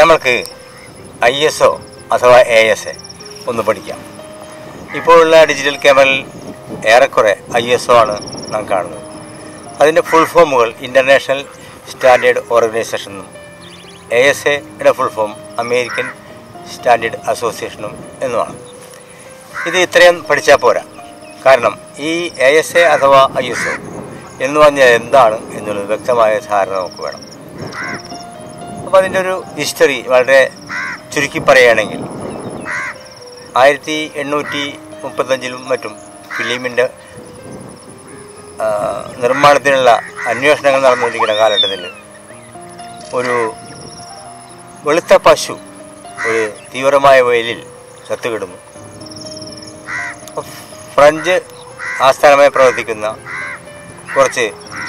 നമ്മൾക്ക് ISO അഥവാ ASA ഒന്ന് പഠിക്കാം. ഇപ്പോഴുള്ള ഡിജിറ്റൽ ക്യാമറയിൽ ഏറെക്കുറെ ISO ആണ് നാം കാണുന്നത്. അതിൻ്റെ ഫുൾ ഫോമുകൾ ഇൻ്റർനാഷണൽ സ്റ്റാൻഡേർഡ് ഓർഗനൈസേഷനും ASAയുടെ ഫുൾ ഫോം അമേരിക്കൻ സ്റ്റാൻഡേർഡ് അസോസിയേഷനും എന്നുമാണ്. ഇത് ഇത്രയും പഠിച്ചാൽ പോരാ. കാരണം ഈ ASA അഥവാ ISO എന്ന് പറഞ്ഞാൽ എന്താണ് എന്നുള്ളത് വ്യക്തമായ ധാരണ നമുക്ക് വേണം. അപ്പോൾ അതിൻ്റെ ഒരു ഹിസ്റ്ററി വളരെ ചുരുക്കി പറയുകയാണെങ്കിൽ 1835 മറ്റും ഫിലിമിൻ്റെ നിർമ്മാണത്തിനുള്ള അന്വേഷണങ്ങൾ നടന്നുകൊണ്ടിരിക്കുന്ന കാലഘട്ടത്തിൽ ഒരു വെളുത്ത പശു ഒരു തീവ്രമായ വെയിലിൽ ചത്തുകിടുന്നു. ഫ്രഞ്ച് ആസ്ഥാനമായി പ്രവർത്തിക്കുന്ന കുറച്ച്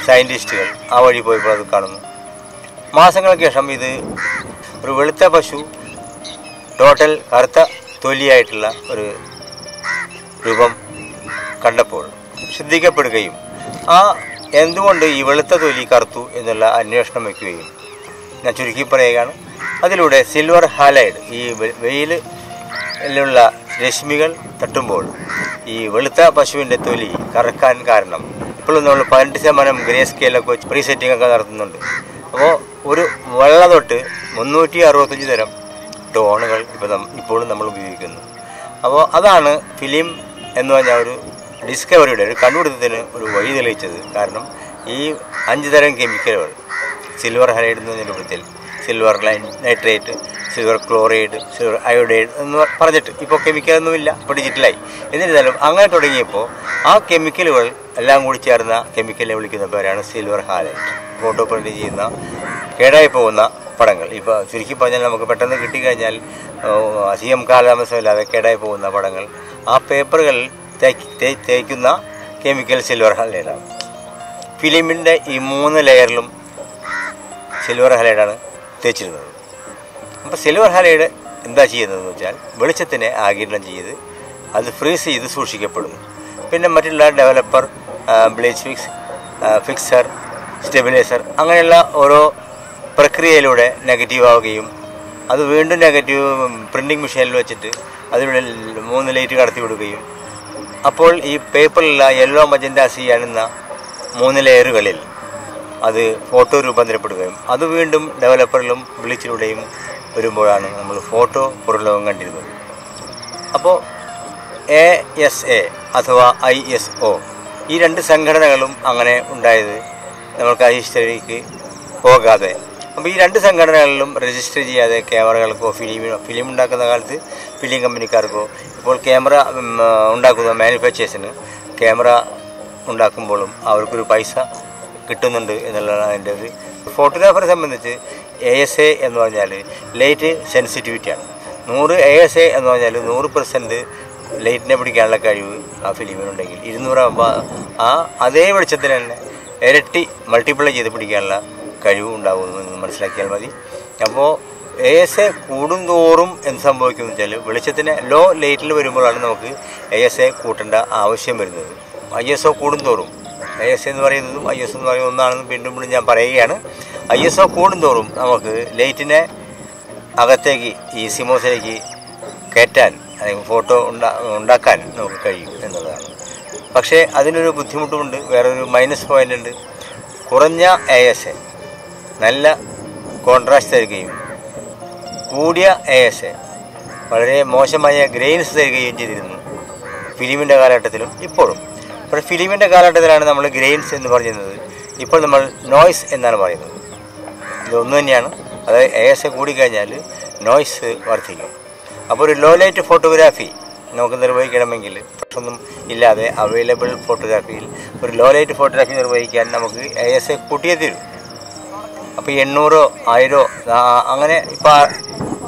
സയൻറ്റിസ്റ്റുകൾ ആ വഴി പോയപ്പോൾ അത് കാണുന്നു. മാസങ്ങൾക്ക് ശേഷം ഇത് ഒരു വെളുത്ത പശു ടോട്ടൽ കറുത്ത തൊലിയായിട്ടുള്ള ഒരു രൂപം കണ്ടപ്പോൾ ശ്രദ്ധിക്കപ്പെടുകയും എന്തുകൊണ്ട് ഈ വെളുത്ത തൊലി കറുത്തു എന്നുള്ള അന്വേഷണം വയ്ക്കുകയും ഞാൻ ചുരുക്കി പറയുകയാണ്. അതിലൂടെ സിൽവർ ഹാലൈഡ് ഈ വെയിലുള്ള രശ്മികൾ തട്ടുമ്പോൾ ഈ വെളുത്ത പശുവിൻ്റെ തൊലി കറക്കാൻ കാരണം ഇപ്പോഴും നമ്മൾ 18% ഗ്രേ സ്കെയിലൊക്കെ വെച്ച് പ്രീസെറ്റിംഗ് ഒക്കെ നടത്തുന്നുണ്ട്. അപ്പോൾ ഒരു വെള്ള തൊട്ട് 365 തരം ടോണുകൾ ഇപ്പോഴും നമ്മൾ ഉപയോഗിക്കുന്നു. അപ്പോൾ അതാണ് ഫിലിം എന്ന് പറഞ്ഞാൽ ഒരു ഡിസ്കവറിയുടെ ഒരു കണ്ടുപിടുത്തത്തിന് ഒരു വഴി തെളിയിച്ചത്. കാരണം ഈ 5 തരം കെമിക്കലുകൾ സിൽവർ ഹൈഡ്രൈഡ് എന്ന രൂപത്തിൽ silver nitrate, silver chloride, silver iodide എന്ന് പറഞ്ഞിട്ട് ഇപ്പോൾ കെമിക്കലൊന്നുമില്ല, ഇപ്പോൾ ഡിജിറ്റലായി. എന്നിരുന്നാലും അങ്ങനെ തുടങ്ങിയപ്പോൾ ആ കെമിക്കലുകൾ എല്ലാം കൂടി ചേർന്ന കെമിക്കലിനെ വിളിക്കുന്ന പേരാണ് സിൽവർ ഹാലൈഡ്. ഫോട്ടോ പ്രിൻ്റ് ചെയ്യുന്ന കേടായി പോകുന്ന പടങ്ങൾ, ഇപ്പോൾ ചുരുക്കി പറഞ്ഞാൽ നമുക്ക് പെട്ടെന്ന് കിട്ടിക്കഴിഞ്ഞാൽ അധികം കാലതാമസമില്ലാതെ കേടായി പോകുന്ന പടങ്ങൾ ആ പേപ്പറുകളിൽ തേക്കുന്ന കെമിക്കൽ സിൽവർ ഹാലൈഡാണ്. ഫിലിമിൻ്റെ ഈ 3 ലെയറിലും സിൽവർ ഹാലൈഡാണ് തേച്ചിരുന്നത്. അപ്പോൾ സിൽവർ ഹാലൈഡ് എന്താ ചെയ്യുന്നതെന്ന് വെച്ചാൽ വെളിച്ചത്തിനെ ആഗിരണം ചെയ്ത് അത് ഫ്രീസ് ചെയ്ത് സൂക്ഷിക്കപ്പെടുന്നു. പിന്നെ മറ്റുള്ള ഡെവലപ്പർ, ബ്ലീച്ച് ഫിക്സർ, സ്റ്റെബിലൈസർ അങ്ങനെയുള്ള ഓരോ പ്രക്രിയയിലൂടെ നെഗറ്റീവ് ആവുകയും അത് വീണ്ടും നെഗറ്റീവ് പ്രിൻറ്റിങ് മെഷീനിൽ വെച്ചിട്ട് അതിലൂടെ 3 ലൈറ്റ് കടത്തി വിടുകയും അപ്പോൾ ഈ പേപ്പറിലുള്ള യെല്ലോ, മജന്റ, സിയാൻ എന്ന 3 ലെയറുകളിൽ അത് ഫോട്ടോ രൂപാന്തരപ്പെടുകയും അത് വീണ്ടും ഡെവലപ്പറിലും ബ്ലീച്ചിലൂടെയും വരുമ്പോഴാണ് നമ്മൾ ഫോട്ടോ പുറലോകം കണ്ടിരുന്നത്. അപ്പോൾ ASA അഥവാ ISO ഈ 2 സംഘടനകളും അങ്ങനെ ഉണ്ടായത് നമ്മൾക്ക് ആ ഹിസ്റ്ററിക്ക് പോകാതെ. അപ്പോൾ ഈ 2 സംഘടനകളിലും രജിസ്റ്റർ ചെയ്യാതെ ക്യാമറകൾക്കോ ഫിലിം ഉണ്ടാക്കുന്ന കാലത്ത് ഫിലിം കമ്പനിക്കാർക്കോ ഇപ്പോൾ ക്യാമറ ഉണ്ടാക്കുന്ന മാനുഫാക്ചേഴ്സിന് ക്യാമറ ഉണ്ടാക്കുമ്പോഴും അവർക്കൊരു പൈസ കിട്ടുന്നുണ്ട് എന്നുള്ളതാണ് അതിൻ്റെ ഒരു. ഫോട്ടോഗ്രാഫറെ സംബന്ധിച്ച് ASA എന്ന് പറഞ്ഞാൽ ലൈറ്റ് സെൻസിറ്റിവിറ്റിയാണ്. 100 ASA എന്ന് പറഞ്ഞാൽ 100% ലൈറ്റിനെ പിടിക്കാനുള്ള കഴിവ് ആ ഫിലിമിനുണ്ടെങ്കിൽ 200 ആകുമ്പോൾ അതേ വെളിച്ചത്തിന് തന്നെ ഇരട്ടി മൾട്ടിപ്ലൈ ചെയ്ത് പിടിക്കാനുള്ള കഴിവ് ഉണ്ടാകുമെന്ന് മനസ്സിലാക്കിയാൽ മതി. അപ്പോൾ ASA കൂടുന്തോറും എന്ത് സംഭവിക്കുമെന്ന് വെച്ചാൽ വെളിച്ചത്തിന് ലോ ലൈറ്റിൽ വരുമ്പോഴാണ് നമുക്ക് ASA കൂട്ടേണ്ട ആവശ്യം വരുന്നത്. ISO കൂടുന്തോറും ASA എന്ന് പറയുന്നതും ISO എന്ന് പറയുന്നത് ഒന്നാണെന്ന് വീണ്ടും ഞാൻ പറയുകയാണ്. ISO കൂടുന്തോറും നമുക്ക് ലൈറ്റിനെ അകത്തേക്ക് ഈ സിമോസിലേക്ക് കയറ്റാൻ അല്ലെങ്കിൽ ഫോട്ടോ ഉണ്ടാക്കാൻ നമുക്ക് കഴിയും എന്നുള്ളതാണ്. പക്ഷേ അതിനൊരു ബുദ്ധിമുട്ടുമുണ്ട്, വേറൊരു മൈനസ് പോയിൻ്റ് ഉണ്ട്. കുറഞ്ഞ ASA നല്ല കോൺട്രാസ്റ്റ് തരികയും കൂടിയ ASA വളരെ മോശമായ ഗ്രെയിൻസ് തരികയും ചെയ്തിരുന്നു ഫിലിമിൻ്റെ കാലഘട്ടത്തിലും ഇപ്പോഴും. പക്ഷേ ഫിലിമിൻ്റെ കാലഘട്ടത്തിലാണ് നമ്മൾ ഗ്രെയിൻസ് എന്ന് പറയുന്നത്. ഇപ്പോൾ നമ്മൾ നോയ്സ് എന്നാണ് പറയുന്നത്. ഇതൊന്നു തന്നെയാണ്. അതായത് ASA കൂടിക്കഴിഞ്ഞാൽ നോയ്സ് വർദ്ധിക്കും. അപ്പോൾ ഒരു ലോ ലൈറ്റ് ഫോട്ടോഗ്രാഫി നമുക്ക് നിർവഹിക്കണമെങ്കിൽ ഒന്നും ഇല്ലാതെ അവൈലബിൾ ഫോട്ടോഗ്രാഫിയിൽ ഒരു ലോ ലൈറ്റ് ഫോട്ടോഗ്രാഫി നിർവഹിക്കാൻ നമുക്ക് ASA കൂട്ടിയേ തീരും. അപ്പോൾ 800 1000 അങ്ങനെ ഇപ്പോൾ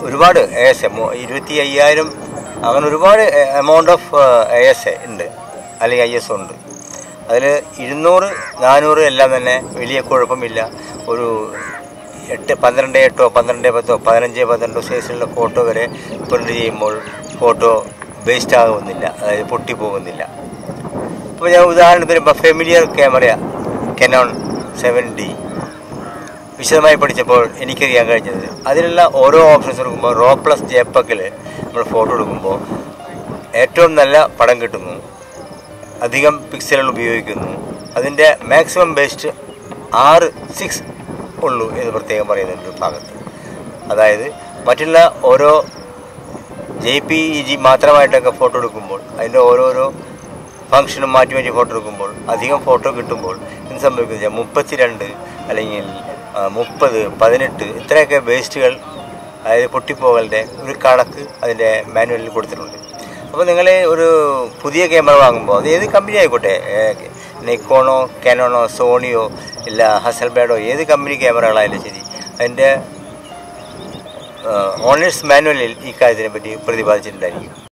ഒരുപാട് ASA 25,000 അങ്ങനെ ഒരുപാട് എമൗണ്ട് ഓഫ് ASA ഉണ്ട് അല്ലെങ്കിൽ ISO ഉണ്ട്. അതിൽ 200 400 എല്ലാം തന്നെ വലിയ കുഴപ്പമില്ല. ഒരു 12:8 12:10 15:12 സൈസിലുള്ള ഫോട്ടോ വരെ പ്രിൻ്റ് ചെയ്യുമ്പോൾ ഫോട്ടോ വേസ്റ്റ് ആകുന്നില്ല, അതായത് പൊട്ടിപ്പോകുന്നില്ല. അപ്പോൾ ഞാൻ ഉദാഹരണത്തിന് ഇപ്പോൾ ഫെമിലിയർ ക്യാമറ Canon 7D വിശദമായി പഠിച്ചപ്പോൾ എനിക്കറിയാൻ കഴിഞ്ഞത് അതിലുള്ള ഓരോ ഓപ്ഷൻസ് എടുക്കുമ്പോൾ RAW പ്ലസ് JPEG നമ്മൾ ഫോട്ടോ എടുക്കുമ്പോൾ ഏറ്റവും നല്ല പടം കിട്ടുന്നു, അധികം പിക്സലുകൾ ഉപയോഗിക്കുന്നു, അതിൻ്റെ മാക്സിമം ബേസ്റ്റ് 6:6 ഉള്ളൂ എന്ന് പ്രത്യേകം പറയുന്നുണ്ട് ഭാഗത്ത്. അതായത് മറ്റുള്ള ഓരോ JPEG മാത്രമായിട്ടൊക്കെ ഫോട്ടോ എടുക്കുമ്പോൾ അതിൻ്റെ ഓരോരോ ഫംഗ്ഷനും മാറ്റി മാറ്റി ഫോട്ടോ എടുക്കുമ്പോൾ അധികം ഫോട്ടോ കിട്ടുമ്പോൾ എന്ത് സംഭവിക്കുന്നത്, 32 അല്ലെങ്കിൽ 30, 18 ഇത്രയൊക്കെ വേസ്റ്റുകൾ, അതായത് പൊട്ടിപ്പോകലിൻ്റെ ഒരു കണക്ക് അതിൻ്റെ മാനുവലിൽ കൊടുത്തിട്ടുണ്ട്. അപ്പോൾ നിങ്ങൾ ഒരു പുതിയ ക്യാമറ വാങ്ങുമ്പോൾ അത് ഏത് കമ്പനി ആയിക്കോട്ടെ, നിക്കോണോ, കാനോണോ, സോണിയോ ഇല്ല ഹസൽബാഡോ, ഏത് കമ്പനി ക്യാമറകളായാലും ശരി, അതിൻ്റെ ഓണേഴ്സ് മാനുവലിൽ ഈ കാര്യത്തിനെ പറ്റി പ്രതിപാദിച്ചിട്ടുണ്ടായിരിക്കും.